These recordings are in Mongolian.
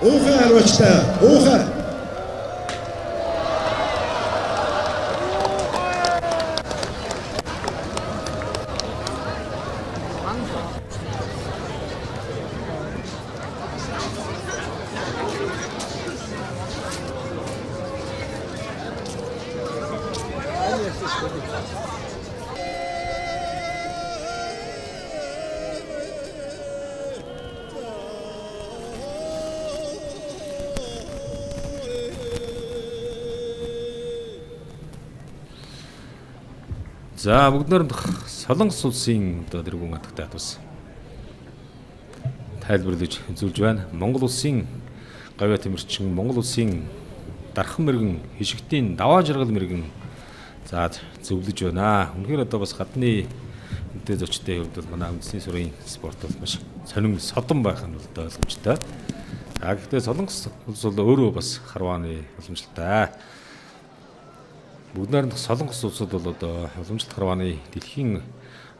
Уухай харуулжтай. Уухай. За бүгднээр Солонгос улсын одоо дэргүүн хатагтай бас тайлбарлаж үзүүлж байна. Монгол улсын гавьяа тэмэрчин, Монгол улсын дархан мэрэгэн, хишигтийн даваа жаргал мэрэгэн за зөвлөж байна. Үнэхээр одоо бас гадны үнэтэй зочдын хувьд бол манай үндэсний сурын спорт бол маш сонин содон байх нь бол ойлгомжтой. Гэхдээ Солонгос улс бол өөрөө бас харвааны уламжлалтай. Бүгднээр Солонгос улсууд бол одоо уламжлалт харвааны дэлхийн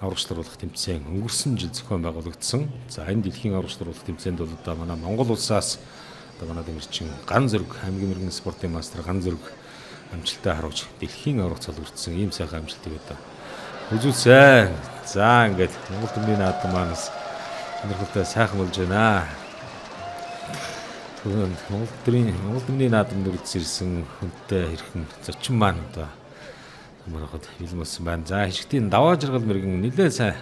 аврагчлуулах тэмцээн өнгөрсөн жил зохион байгуулагдсан. За энэ дэлхийн аврагчлуулах тэмцээнд бол одоо манай Монгол улсаас одоо манай дэмэрчин ган зөрөг хамгийн мэрэгэн спортын мастер ган зөрөг амжилттай харуулж дэлхийн аврагт цолгордсон ийм сайхан амжилтыг одоо үзүүлсэн. За ингээд Монгол төмний наадам манаас өнөрхөлтэй сайхан болж байна. Монгол төмний наадамд үргэлжлсэн хүнтэй хэрхэн зочин маань одоо манайхад хэлмэлсэн байна. За хишгтийн даваа жаргал мэрэгэн нэлээд сайн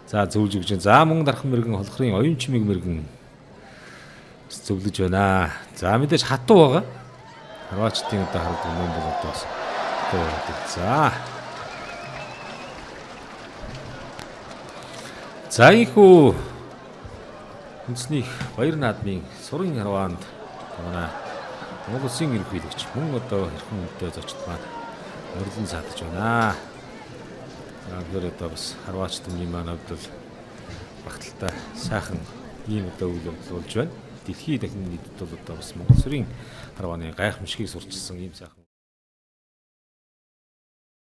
за зөвлөж өгч. За мөн дархан мэрэгэн холхрын оюун чимэг мэрэгэн зөвлөж байна. За мэдээж хатуу байгаа. Харваачдын одоо харагдсан юм бол одоо хатуу байдаг. За ийхүү үндэсний баяр наадмын сурын харваанд манай Монгол улсын ерөнхийлөгч мөн одоо хэрхэн үнэтэй зочд маань урьдчилан саатаж байна. За тэгэхээр одоо бас харваач төмний маань бол багталтай сайхан ийм одоо үйл явдал болж байна. Дэлхийн дахин нийтэд бол одоо бас Монгол улсын харвааны гайхамшигыг сурчилсан ийм сайхан